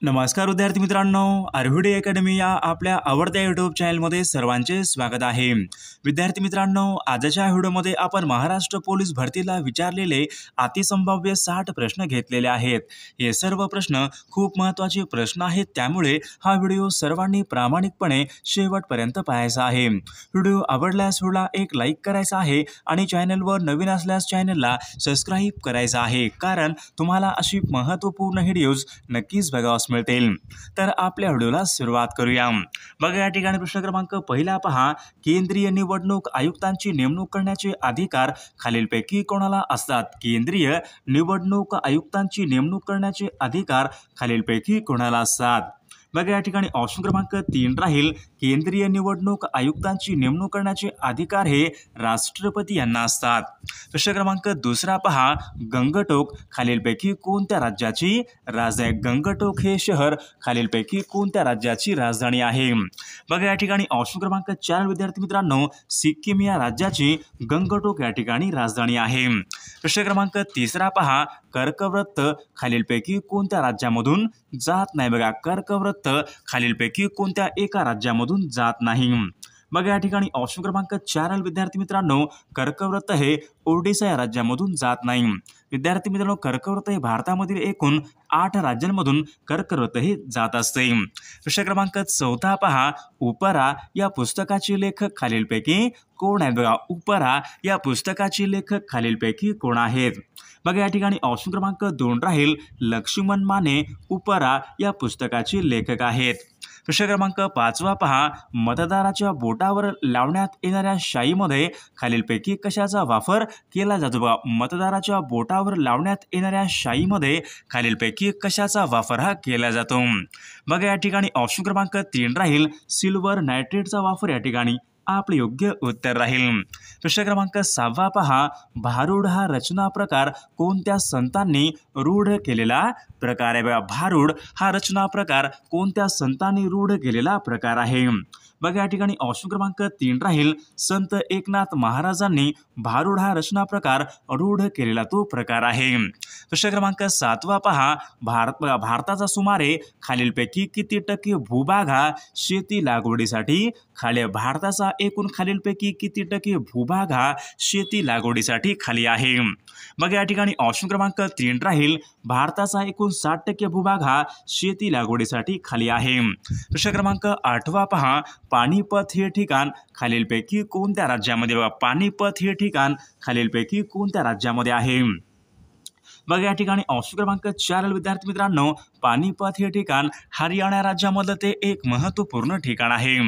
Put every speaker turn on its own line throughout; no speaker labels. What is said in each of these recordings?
नमस्कार विद्यार्थी मित्रांनो, आर्व्हिडे अकॅडमी या आपल्या आवडत्या यूट्यूब चॅनलमध्ये सर्वांचे स्वागत आहे। विद्यार्थी मित्रांनो, आजच्या व्हिडिओमध्ये आपण महाराष्ट्र पोलीस भरतीला विचारलेले अतिसंभाव्य 60 प्रश्न घेतलेले आहेत। हे सर्व प्रश्न खूप महत्त्वाचे प्रश्न आहेत, त्यामुळे हा व्हिडिओ सर्वांनी प्रामाणिकपणे शेवटपर्यंत पाहायचा आहे। व्हिडिओ आवडल्यास व्हिडिओला एक लाईक करायचा आहे आणि चॅनलवर नवीन असल्यास चॅनलला सबस्क्राइब करायचं आहे, कारण तुम्हाला अशी महत्त्वपूर्ण व्हिडिओज नक्कीच बघावयास मिळतील। तर आपल्या व्हिडिओला सुरुवात करूया। बघा या ठिकाणी प्रश्न क्रमांक पहिला पहा, केंद्रीय निवडणूक आयुक्तांची नेमणूक करण्याचे अधिकार खालीलपैकी कोणाला असतात? केंद्रीय निवडणूक आयुक्तांची नेमणूक करण्याचे अधिकार खालीलपैकी कोणाला असतात? बघा या ठिकाणी ऑप्शन क्रमांक 3 राहील, केंद्रीय निवडणूक आयुक्तांची नेमणूक करण्याचे अधिकार हे राष्ट्रपती यांना असतात। प्रश्न क्रमांक दुसरा पहा, गंगटोक खालीलपैकी कोणत्या राज्याची राजधानी? गंगटोक हे शहर खालीलपैकी कोणत्या राज्याची राजधानी आहे? बघा या ठिकाणी ऑप्शन क्रमांक 4 विद्यार्थी मित्रांनो, सिक्कीम या राज्याची गंगटोक या ठिकाणी राजधानी आहे। प्रश्न क्रमांक तिसरा पहा, कर्कवृत्त खालीलपैकी कोणत्या राज्यामधून जात नाही? बघा कर्कवृत्त खालीलपैकी कोणत्या एका राज्यामधून जात नाही? बघा या ठिकाणी ऑप्शन क्रमांक 4 विद्यार्थी मित्रांनो, कर्कवृत्त हे ओडिशा या राज्यामधून जात नाही। विद्यार्थी मित्रांनो, कर्कवृत्त हे भारतामधील एकूण 8 राज्यांमधून कर्कवृत्त हे जात असते। प्रश्न क्रमांक 4 पहा, उपरा या पुस्तकाचे लेखक खालीलपैकी कोण आहेत? बघा उपरा या पुस्तकाचे लेखक खालीलपैकी कोण आहेत? बघा या ठिकाणी ऑप्शन क्रमांक 2 राहील, लक्ष्मण माने उपरा या पुस्तकाचे लेखक आहेत। प्रश्न क्रमांक 5 पहा, मतदाराच्या बोटावर लावण्यात येणाऱ्या शाईमध्ये खालीलपैकी कशाचा वापर केला जातो? बघा मतदाराच्या बोटावर लावण्यात येणाऱ्या शाईमध्ये खालीलपैकी कशाचा वापर हा केला जातो? बघा या ठिकाणी ऑप्शन क्रमांक 3 राहील, सिल्वर नायट्रेटचा वापर या ठिकाणी आपले योग्य उत्तर राहील। प्रश्न क्रमांक 6 पहा, भारूड हा रचना प्रकार कोणत्या संतांनी रूढ केलेला प्रकार आहे? बघा भारूड हा रचना प्रकार कोणत्या संतांनी रूढ केलेला प्रकार आहे? बघा या ठिकाणी ऑप्शन क्रमांक 3 राहील, संत एकनाथ महाराजांनी भारूड हा रचना प्रकार रूढ केलेला तो प्रकार आहे। प्रश्न क्रमांक 7 पहा, भारताचा सुमारे खालीलपैकी किती टक्के भूभाग हा शेती लागवडीसाठी खाली? भारताचा एकूण खालीलपैकी किती टक्के भूभाग हा शेती लागवडीसाठी खाली आहे? बघा या ठिकाणी ऑप्शन क्रमांक 3 राहील, भारताचा एकूण 60% भूभाग हा शेती लागवडीसाठी खाली आहे। प्रश्न क्रमांक 8 पहा, पानिपत हे ठिकाण खालीलपैकी कोणत्या राज्यामध्ये? बघा पानिपत हे ठिकाण खालीलपैकी कोणत्या राज्यामध्ये आहे? बघा या ठिकाणी ऑप्शन क्रमांक 4 विद्यार्थी मित्रांनो, पानिपत हे ठिकाण हरियाणा राज्यामधलं ते एक महत्त्वपूर्ण ठिकाण आहे।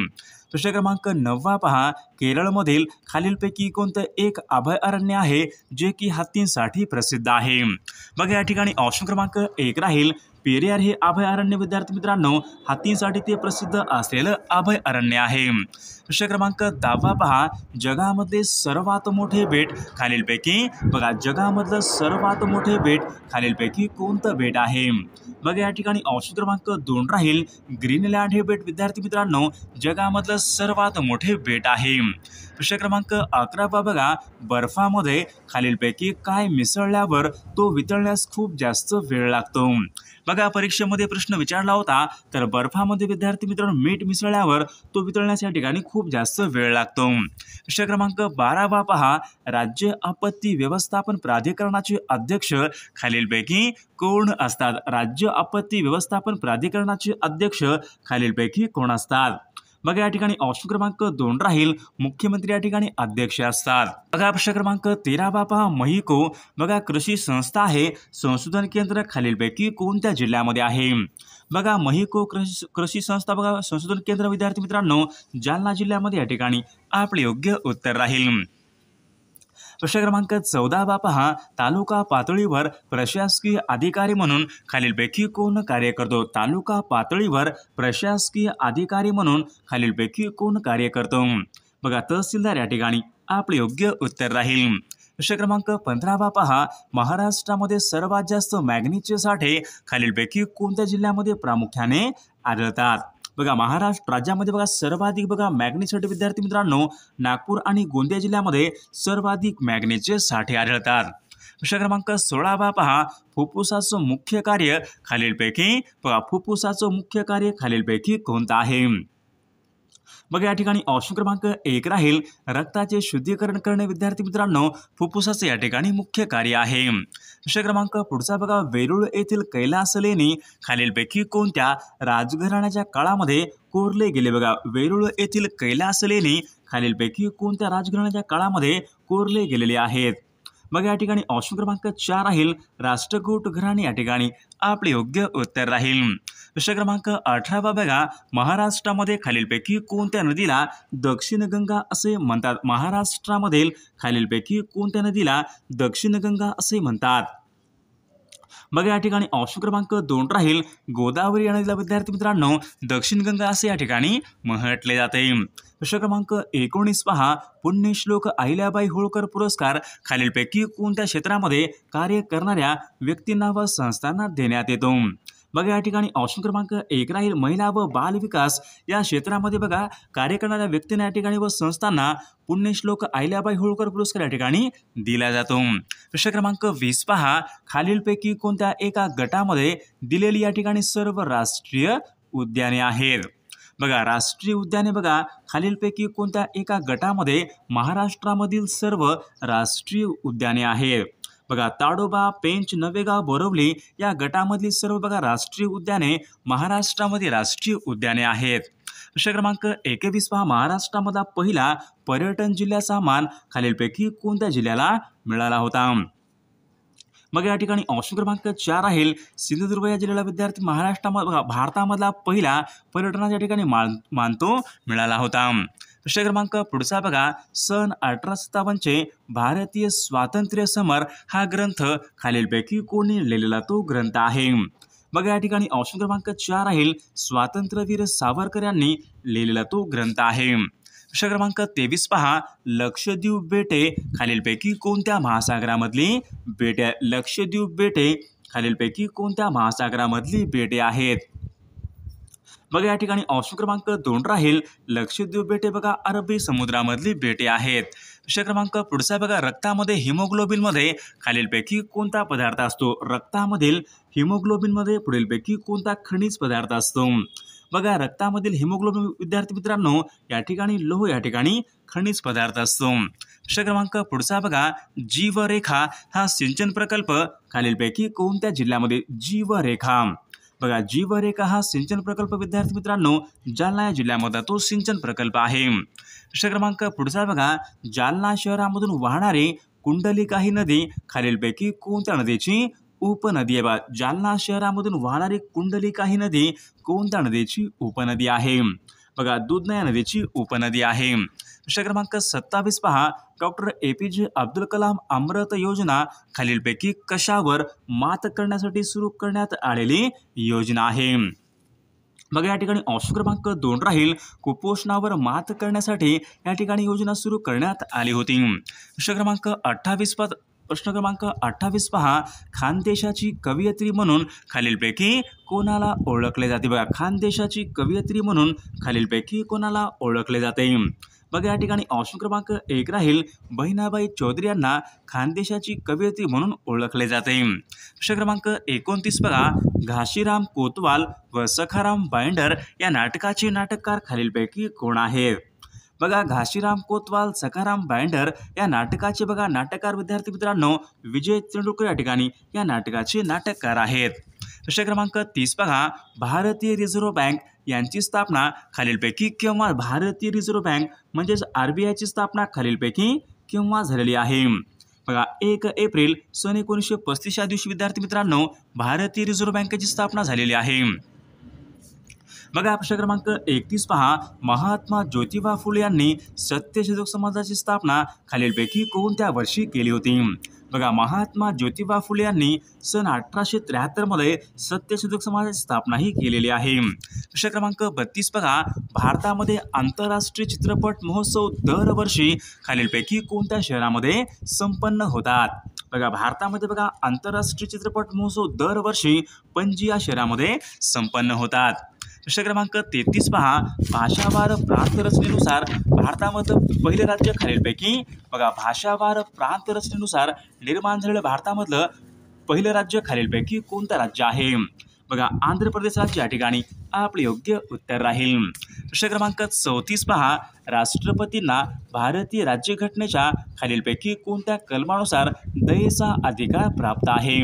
प्रश्न क्रमांक 9 पहा, केरळमधील खालीलपैकी कोणतं एक अभयारण्य आहे जे की हत्तींसाठी प्रसिद्ध आहे? बघा या ठिकाणी ऑप्शन क्रमांक 1 राहील, पेरियार हे अभयारण्य विद्यार्थी मित्रांनो हत्तींसाठी ते प्रसिद्ध असलेलं अभयारण्य आहे। प्रश्न क्रमांक 10 पहा, जगामधले सर्वात मोठे बेट खालीलपैकी? बघा जगामधलं सर्वात मोठे बेट खालीलपैकी कोणतं बेट आहे? बघा या ठिकाणी ऑप्शन क्रमांक 2 राहील, ग्रीनलँड हे बेट विद्यार्थी मित्रांनो जगामधलं सर्वात मोठे बेट आहे। प्रश्न क्रमांक 11 बघा, बर्फामध्ये खालीलपैकी काय मिसळल्यावर तो वितळण्यास खूप जास्त वेळ लागतो? बघा परीक्षेमध्ये प्रश्न विचारला होता, तर बर्फामध्ये विद्यार्थी मित्रांनो मीठ मिसळल्यावर तो वितळण्यास या ठिकाणी खूप जास्त वेळ लागतो। प्रश्न क्रमांक 12 पहा, राज्य आपत्ती व्यवस्थापन प्राधिकरणाचे अध्यक्ष खालीलपैकी कोण असतात? राज्य आपत्ती व्यवस्थापन प्राधिकरणाचे अध्यक्ष खालीलपैकी कोण असतात? बघा या ठिकाणी ऑप्शन क्रमांक 2 राहील, मुख्यमंत्री या ठिकाणी अध्यक्ष असतात। बघा प्रश्न क्रमांक 13 पहा, महिको बघा कृषी संस्था आहे संशोधन केंद्र खालीलपैकी कोणत्या जिल्ह्यामध्ये आहे? बघा महिको कृषी संस्था बघा संशोधन केंद्र विद्यार्थी मित्रांनो जालना जिल्ह्यामध्ये या ठिकाणी आपले योग्य उत्तर राहील। प्रश्न क्रमांक 14 पहा, तालुका पातळीवर प्रशासकीय अधिकारी म्हणून खालीलपैकी कोण कार्य करतो? तालुका पातळीवर प्रशासकीय अधिकारी म्हणून खालीलपैकी कोण कार्य करतो? बघा तहसीलदार या ठिकाणी आपले योग्य उत्तर राहील। प्रश्न क्रमांक 15 पहा, महाराष्ट्रामध्ये सर्वात जास्त मॅग्नीजचे साठे खालीलपैकी कोणत्या जिल्ह्यामध्ये प्रामुख्याने आढळतात? बघा महाराष्ट्र राज्यामध्ये बघा सर्वाधिक बघा मॅग्नीजसाठी विद्यार्थी मित्रांनो नागपूर आणि गोंदिया जिल्ह्यामध्ये सर्वाधिक मॅग्नीजचे साठे आढळतात। प्रश्न क्रमांक 16 पहा, फुफ्फुसाचं मुख्य कार्य खालीलपैकी बघा फुफ्फुसाचं मुख्य कार्य खालीलपैकी कोणतं आहे? बघा या ठिकाणी ऑप्शन क्रमांक 1 राहील रक्ताचे शुद्धीकरण करणे. विद्यार्थी मित्रांनो, फुफ्फुसाचं या ठिकाणी मुख्य कार्य आहे. प्रश्न क्रमांक पुढचा बघा, वेरूळ येथील कैलास लेणी खालीलपैकी कोणत्या राजघराण्याच्या काळामध्ये कोरले गेले? बघा वेरूळ येथील कैलास लेणी खालीलपैकी कोणत्या राजघराण्याच्या काळामध्ये कोरले गेलेले आहेत? मग या ठिकाणी ऑप्शन क्रमांक 4 राहील राष्ट्रकूट घराणे या ठिकाणी आपले योग्य उत्तर राहील. प्रश्न क्रमांक 18 बघा, महाराष्ट्रामध्ये खालीलपैकी कोणत्या नदीला दक्षिण गंगा असे म्हणतात? महाराष्ट्रामधील खालीलपैकी कोणत्या नदीला दक्षिण गंगा असे म्हणतात? बघा या ठिकाणी ऑप्शन क्रमांक 2 राहील गोदावरी या नदीला विद्यार्थी मित्रांनो दक्षिण गंगा असे या ठिकाणी म्हटले जाते. प्रश्न क्रमांक 19 पहा, पुण्यश्लोक अहिल्याबाई होळकर पुरस्कार खालीलपैकी कोणत्या क्षेत्रामध्ये कार्य करणाऱ्या व्यक्तींना व संस्थांना देण्यात येतो? बघा या ठिकाणी ऑप्शन क्रमांक 1 राहील महिला व बाल विकास या क्षेत्रामध्ये बघा कार्य करणाऱ्या व्यक्तींना या ठिकाणी व संस्थांना पुण्यश्लोक अहिल्याबाई होळकर पुरस्कार या ठिकाणी दिला जातो. प्रश्न क्रमांक 20 पहा, खालीलपैकी कोणत्या एका गटामध्ये दिलेली या ठिकाणी सर्व राष्ट्रीय उद्याने आहेत? बघा राष्ट्रीय उद्याने बघा खालीलपैकी कोणत्या एका गटामध्ये महाराष्ट्रामधील सर्व राष्ट्रीय उद्याने आहेत? बघा ताडोबा, पेंच, नवेगाव, बोरवली या गटामधली सर्व बघा राष्ट्रीय उद्याने महाराष्ट्रामध्ये राष्ट्रीय उद्याने आहेत. प्रश्न क्रमांक 21 पहा, महाराष्ट्रामधला पहिला पर्यटन जिल्ह्याचा मान खालीलपैकी कोणत्या जिल्ह्याला मिळाला होता? मग या ठिकाणी ऑप्शन क्रमांक 4 राहील सिंधुदुर्ग या जिल्ह्याला विद्यार्थी महाराष्ट्रामध्ये भारतामधला पहिला पर्यटनाच्या ठिकाणी मानतो मिळाला होता. प्रश्न क्रमांक पुढचा बघा, सन 1857 भारतीय स्वातंत्र्य समर हा ग्रंथ खालीलपैकी कोणी लिहिलेला तो ग्रंथ आहे? बघा या ठिकाणी ऑप्शन क्रमांक 4 राहील स्वातंत्र्यवीर सावरकर यांनी लिहिलेला तो ग्रंथ आहे. प्रश्न क्रमांक 23 पहा, लक्षद्वीप बेटे खालीलपैकी कोणत्या महासागरामधली बेटे? लक्षद्वीप बेटे खालीलपैकी कोणत्या महासागरामधली बेटे आहेत? बघा या ठिकाणी ऑप्शन क्रमांक 2 राहील लक्षद्वीप बेटे बघा अरबी समुद्रामधली बेटे आहेत. प्रश्न क्रमांक पुढचा बघा, रक्तामध्ये हिमोग्लोबिनमध्ये खालीलपैकी कोणता पदार्थ असतो? रक्तामधील हिमोग्लोबिनमध्ये पुढीलपैकी कोणता खनिज पदार्थ असतो? बघा रक्तामधील हिमोग्लोबिन विद्यार्थी मित्रांनो या ठिकाणी लोह या ठिकाणी खनिज पदार्थ असतो. प्रश्न क्रमांक पुढचा बघा, जीवरेखा हा सिंचन प्रकल्प खालीलपैकी कोणत्या जिल्ह्यामध्ये? जीवरेखा बघा जीवरेखा हा सिंचन प्रकल्प विद्यार्थी मित्रांनो जालना या जिल्ह्यामध्ये तो सिंचन प्रकल्प आहे. प्रश्न क्रमांक पुढचा बघा, जालना शहरामधून वाहणारी कुंडलिका ही नदी खालीलपैकी कोणत्या नदीची उपनदी आहे? बघा जालना शहरामधून वाहणारी कुंडलिका ही नदी कोणत्या नदीची उपनदी आहे? बघा दूधना या नदीची उपनदी आहे. प्रश्न क्रमांक 27 पहा, डॉक्टर APJ अब्दुल कलाम अमृत योजना खालीलपैकी कशावर मात करण्यासाठी सुरू करण्यात आलेली योजना आहे? बघा या ठिकाणी ऑप्शन क्रमांक 2 राहील कुपोषणावर मात करण्यासाठी या ठिकाणी योजना सुरू करण्यात आली होती. प्रश्न क्रमांक 28 पहा, खानदेशाची कवयित्री म्हणून खालीलपैकी कोणाला ओळखले जाते? बघा खानदेशाची कवयित्री म्हणून खालीलपैकी कोणाला ओळखले जाते? बघा या ठिकाणी ऑप्शन क्रमांक 1 राहील बहिणाबाई चौधरी यांना खानदेशाची कवयित्री म्हणून ओळखले जाते. प्रश्न क्रमांक 29 बघा, घाशीराम कोतवाल व सखाराम बाइंडर या नाटकाचे नाटककार खालीलपैकी कोण आहेत? बघा घाशीराम कोतवाल, सखाराम बाइंडर या नाटकाचे बघा नाटककार विद्यार्थी मित्रांनो विजय तेंडुलकर या ठिकाणी या नाटकाचे नाटककार आहेत. प्रश्न क्रमांक 30 बघा, भारतीय रिझर्व्ह बँक यांची स्थापना खालीलपैकी केव्हा? भारतीय रिझर्व्ह बँक म्हणजेच RBI ची स्थापना खालीलपैकी केव्हा झालेली आहे? बघा 1 एप्रिल सन 1935 या दिवशी विद्यार्थी मित्रांनो भारतीय रिझर्व्ह बँकेची स्थापना झालेली आहे. बघा प्रश्न क्रमांक 31 पहा, महात्मा ज्योतिबा फुले यांनी सत्यशोधक समाजाची स्थापना खालीलपैकी कोणत्या वर्षी केली होती? बघा महात्मा ज्योतिबा फुले यांनी सन 1873 मध्ये सत्यशोधक समाजाची स्थापना ही केलेली आहे. प्रश्न क्रमांक 32 बघा, भारतामध्ये आंतरराष्ट्रीय चित्रपट महोत्सव दरवर्षी खालीलपैकी कोणत्या शहरामध्ये संपन्न होतात? बघा भारतामध्ये बघा आंतरराष्ट्रीय चित्रपट महोत्सव दरवर्षी पणजी या शहरामध्ये संपन्न होतात. प्रश्न क्रमांक 33 पहा, भाषावार प्रांत रचनेनुसार भारतामधलं पहिलं राज्य खालीलपैकी बघा, भाषावार प्रांत रचनेनुसार निर्माण झालेलं भारतामधलं पहिलं राज्य खालीलपैकी कोणतं राज्य आहे? बघा, आंध्र प्रदेश राज्य या ठिकाणी आपले योग्य उत्तर राहील. प्रश्न क्रमांक 34 पहा, राष्ट्रपतींना भारतीय राज्यघटनेच्या खालीलपैकी कोणत्या कलमानुसार दयेचा अधिकार प्राप्त आहे?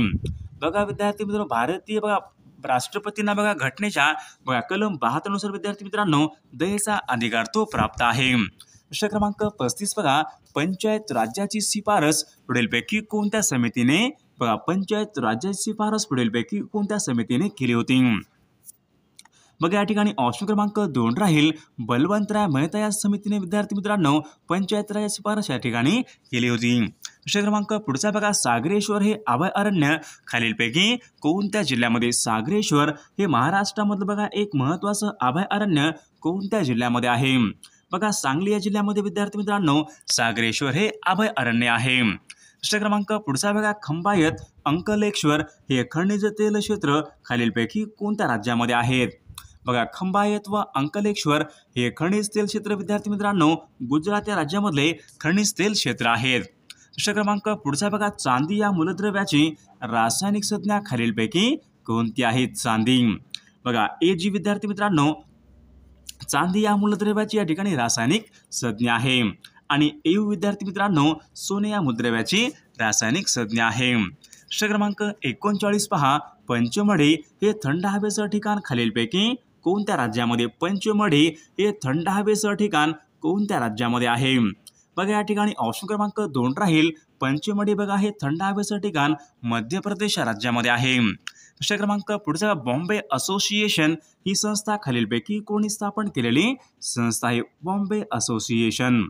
बघा विद्यार्थी मित्रांनो, भारतीय बघा राष्ट्रपतींना बघा घटनेच्या बघा कलम 72 नुसार विद्यार्थी मित्रांनो दयेचा अधिकार तो प्राप्त आहे. प्रश्न क्रमांक 35 बघा, पंचायत राज्याची शिफारस पुढीलपैकी कोणत्या समितीने बघा पंचायत राज्याची शिफारस पुढीलपैकी कोणत्या समितीने केली होती? बघा या ठिकाणी ऑप्शन क्रमांक 2 राहील, बलवंतराय मेहता या समितीने विद्यार्थी मित्रांनो पंचायत राज शिफारस या ठिकाणी केली होती. प्रश्न क्रमांक पुढचा बघा, सागरेश्वर हे अभयारण्य खालीलपैकी कोणत्या जिल्ह्यामध्ये? सागरेश्वर हे महाराष्ट्रामधलं बघा एक महत्त्वाचं अभयारण्य कोणत्या जिल्ह्यामध्ये आहे? बघा सांगली या जिल्ह्यामध्ये विद्यार्थी मित्रांनो सागरेश्वर हे अभयारण्य आहे. प्रश्न क्रमांक पुढचा बघा, खंबायत अंकलेश्वर हे खनिज तेल क्षेत्र खालीलपैकी कोणत्या राज्यामध्ये आहेत? बघा खंबायत व अंकलेश्वर हे खनिज तेल क्षेत्र विद्यार्थी मित्रांनो गुजरात या राज्यामधले खनिज तेल क्षेत्र आहेत. प्रश्न क्रमांक पुढचा बघा, चांदी या मूलद्रव्याची रासायनिक संज्ञा खालीलपैकी कोणती आहे? चांदी बघा जी विद्यार्थी मित्रांनो चांदी या मूलद्रव्याची या ठिकाणी रासायनिक संज्ञा आहे. आणि एयू विद्यार्थी मित्रांनो सोने या मूलद्रव्याची रासायनिक संज्ञा आहे. प्रश्न क्रमांक 39 पहा, पंचमढी हे थंड हवेचं ठिकाण खालीलपैकी कोणत्या राज्यामध्ये? पंचमढी हे थंड हवेचं ठिकाण कोणत्या राज्यामध्ये आहे? बघा या ठिकाणी ऑप्शन क्रमांक 2 राहील, पंचमढी बघा हे थंड हवेचं ठिकाण मध्य प्रदेश या राज्यामध्ये आहे. प्रश्न क्रमांक पुढचा, बॉम्बे असोसिएशन ही संस्था खालीलपैकी कोणी स्थापन केलेली संस्था आहे? बॉम्बे असोसिएशन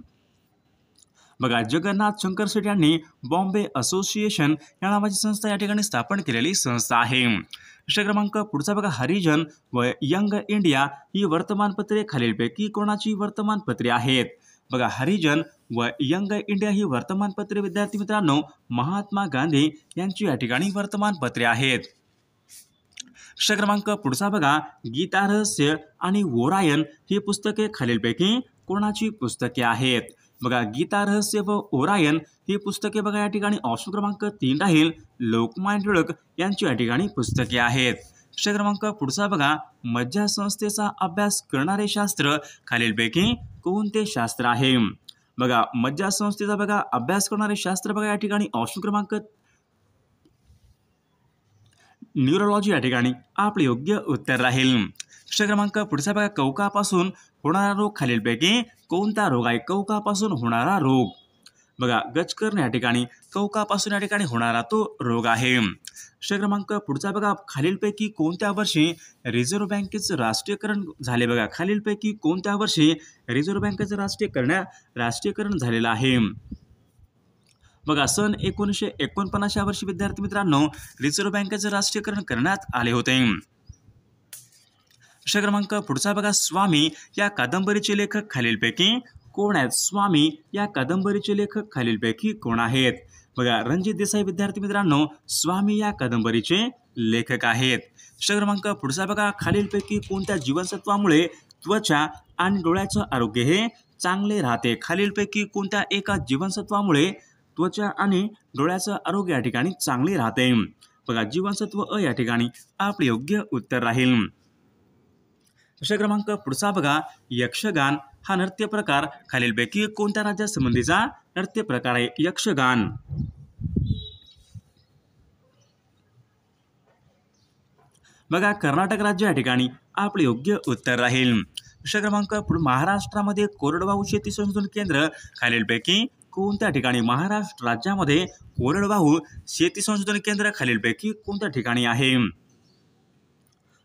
बघा जगन्नाथ शंकर शेठ यांनी बॉम्बे असोसिएशन या नावाची संस्था या ठिकाणी स्थापन केलेली संस्था आहे. प्रश्न क्रमांक पुढचा बघा, हरिजन व यंग इंडिया ही वर्तमानपत्रे खालीलपैकी कोणाची वर्तमानपत्रे आहेत? बघा हरिजन व यंग इंडिया ही वर्तमानपत्रे विद्यार्थी मित्रांनो महात्मा गांधी यांची या ठिकाणी वर्तमानपत्रे आहेत. प्रश्न क्रमांक पुढचा बघा, गीता रहस्य आणि ओरायन ही पुस्तके खालीलपैकी कोणाची पुस्तके आहेत? बघा गीता रहस्य व ओरायन ही पुस्तके बघा या ठिकाणी ऑप्शन क्रमांक 3 राहील, लोकमान्य टिळक यांची या ठिकाणी पुस्तके आहेत. प्रश्न क्रमांक पुढचा बघा, मज्जासंस्थेचा अभ्यास करणारे शास्त्र खालीलपैकी कोणते शास्त्र आहे? बघा मज्जासंस्थेचा बघा अभ्यास करणारे शास्त्र बघा या ठिकाणी ऑप्शन क्रमांक न्यूरोलॉजी या ठिकाणी आपले योग्य उत्तर राहील. प्रश्न क्रमांक पुढचा बघा, कवकापासून होणारा रोग खालीलपैकी कोणता रोग आहे? कवकापासून होणारा रोग बघा गजकर्ण या ठिकाणी कवकापासून या ठिकाणी होणारा तो रोग आहे. प्रश्न क्रमांक पुढचा बघा, खालीलपैकी कोणत्या वर्षी रिझर्व्ह बँकेचं राष्ट्रीयकरण झाले? बघा खालीलपैकी कोणत्या वर्षी रिझर्व्ह बँकेचं राष्ट्रीयकरण झालेलं आहे? बघा सन 1949 या वर्षी विद्यार्थी मित्रांनो रिझर्व्ह बँकेचं राष्ट्रीयकरण करण्यात आले होते. प्रश्न क्रमांक पुढचा बघा, स्वामी या कादंबरीचे लेखक खालीलपैकी कोण आहेत? स्वामी या कादंबरीचे लेखक खालीलपैकी कोण आहेत? बघा रणजित देसाई विद्यार्थी मित्रांनो स्वामी या कादंबरीचे लेखक आहेत. प्रश्न क्रमांक पुढचा बघा, खालीलपैकी कोणत्या जीवनसत्वामुळे त्वचा आणि डोळ्याचं आरोग्य हे चांगले राहते? खालीलपैकी कोणत्या एका जीवनसत्वामुळे त्वचा आणि डोळ्याचं आरोग्य या ठिकाणी चांगले राहते? बघा जीवनसत्व अ या ठिकाणी आपले योग्य उत्तर राहील. प्रश्न क्रमांक पुढचा बघा, यक्षगान हा नृत्य प्रकार खालीलपैकी कोणत्या राज्यासंबंधीचा नृत्य प्रकार आहे? यक्षगान बघा कर्नाटक राज्य या ठिकाणी आपले योग्य उत्तर राहील. प्रश्न क्रमांक महाराष्ट्रामध्ये कोरडवाहू शेती संशोधन केंद्र खालीलपैकी कोणत्या ठिकाणी? महाराष्ट्र राज्यामध्ये कोरडवाहू शेती संशोधन केंद्र खालीलपैकी कोणत्या ठिकाणी आहे?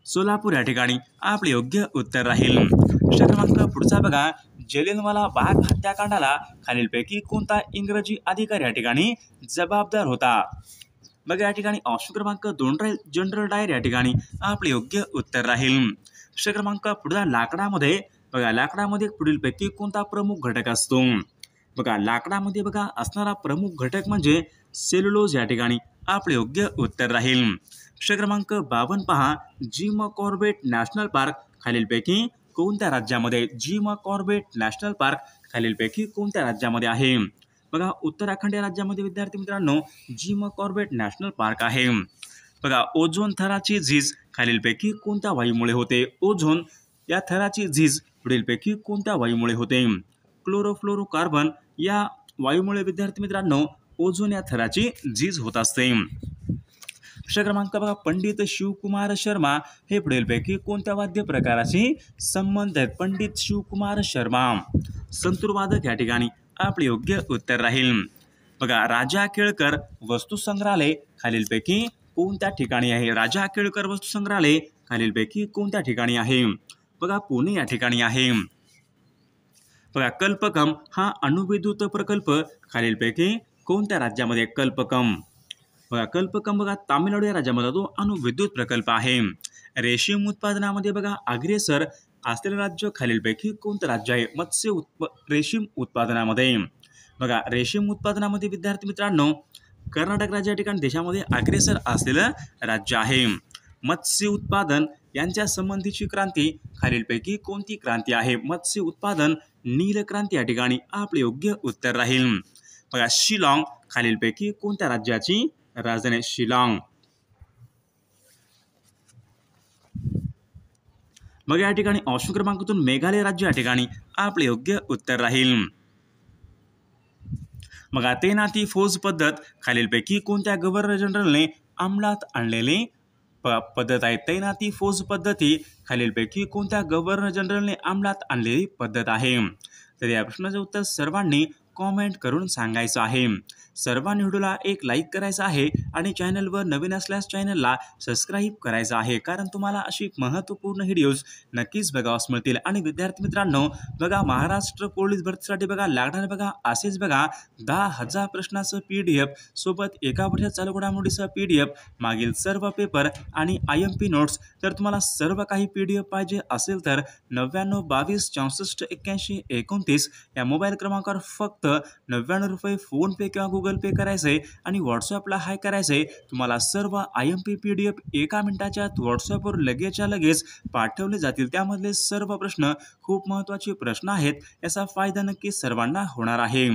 सोलापूर या ठिकाणी आपले योग्य उत्तर राहील. प्रश्न क्रमांक पुढचा बघा, जलियनवाला बाग हत्याकांडाला खालीलपैकी कोणता इंग्रजी अधिकारी या ठिकाणी जबाबदार होता? बघा या ठिकाणी ऑप्शन क्रमांक 2 राहील, जनरल डायर या ठिकाणी आपले योग्य उत्तर राहील. प्रश्न क्रमांक पुढचा, लाकडामध्ये पुढीलपैकी कोणता प्रमुख घटक असतो? बघा लाकडामध्ये बघा असणारा प्रमुख घटक म्हणजे सेल्युलोज या ठिकाणी आपले योग्य उत्तर राहील. प्रश्न क्रमांक 52 पहा, जिम कॉर्बेट नॅशनल पार्क खालीलपैकी कोणत्या राज्यामध्ये जिम कॉर्बेट नॅशनल पार्क खालीलपैकी कोणत्या राज्यामध्ये आहे? बघा उत्तराखंड या राज्यामध्ये विद्यार्थी मित्रांनो जिम कॉर्बेट नॅशनल पार्क आहे. बघा ओझोन थराची झीज खालीलपैकी कोणत्या वायूमुळे होते? ओझोन या थराची झीज पुढीलपैकी कोणत्या वायूमुळे होते? क्लोरोफ्लोरोकार्बन या वायूमुळे विद्यार्थी मित्रांनो ओझोन या थराची झीज होत असते. प्रश्न क्रमांक बघा पंडित शिवकुमार शर्मा हे पुढीलपैकी कोणत्या वाद्य प्रकाराशी संबंध आहेत? पंडित शिवकुमार शर्मा संतूरवादक या ठिकाणी आपले योग्य उत्तर राहील. बघा राजा केळकर वस्तू संग्रहालय खालीलपैकी कोणत्या ठिकाणी आहे? राजा केळकर वस्तू संग्रहालय खालीलपैकी कोणत्या ठिकाणी आहे? बघा पुणे या ठिकाणी आहे. बघा कल्पकम हा अणुविद्युत प्रकल्प खालीलपैकी कोणत्या राज्यामध्ये? कल्पकम बघा कल्पकम बघा तामिळनाडू या राज्यामध्ये तो अणुविद्युत प्रकल्प आहे. रेशीम उत्पादनामध्ये बघा अग्रेसर असलेले राज्य खालीलपैकी कोणतं राज्य आहे? रेशीम उत्पादनामध्ये बघा रेशीम उत्पादनामध्ये विद्यार्थी मित्रांनो कर्नाटक राज्य या ठिकाणी देशामध्ये अग्रेसर असलेलं राज्य आहे. मत्स्य उत्पादन यांच्या संबंधीची क्रांती खालीलपैकी कोणती क्रांती आहे? मत्स्य उत्पादन नील क्रांती या ठिकाणी आपले योग्य उत्तर राहील. बघा शिलाँग खालीलपैकी कोणत्या राज्याची राजधानी? शिलाँग मग या ठिकाणी ऑप्शन क्रमांकातून मेघालय राज्य या ठिकाणी आपले योग्य उत्तर राहील. मग तैनाती फौज पद्धत खालीलपैकी कोणत्या गव्हर्नर जनरलने अंमलात आणलेली पद्धत आहे? तैनाती फौज पद्धती खालीलपैकी कोणत्या गव्हर्नर जनरलने अंमलात आणलेली पद्धत आहे? तर या प्रश्नाचे उत्तर सर्वांनी कॉमेंट करून सांगायचं आहे. सर्वांनी व्हिडिओला एक लाईक करायचं आहे आणि चॅनलवर नवीन असल्यास चॅनलला सबस्क्राईब करायचं आहे, कारण तुम्हाला अशी महत्त्वपूर्ण व्हिडिओज नक्कीच बघावास मिळतील. आणि विद्यार्थी मित्रांनो बघा महाराष्ट्र पोलीस भरतीसाठी बघा लागणारे बघा असेच बघा 10,000 प्रश्नाचं PDF सोबत एका वर्षात चालू घडामोडीचं PDF मागील सर्व पेपर आणि IMP नोट्स. तर तुम्हाला सर्व काही PDF पाहिजे असेल तर 99 22 64 81 29 या मोबाईल क्रमांकावर फक्त 99 रुपये फोनपे किंवा गुगल पे करायचे आणि व्हॉट्सअपला हाय करायचे. तुम्हाला सर्व IMP PDF एका मिनिटाच्या व्हॉट्सअपवर लगेचच्या लगेच पाठवले जातील. त्यामधले सर्व प्रश्न खूप महत्त्वाचे प्रश्न आहेत. याचा फायदा नक्की सर्वांना होणार आहे.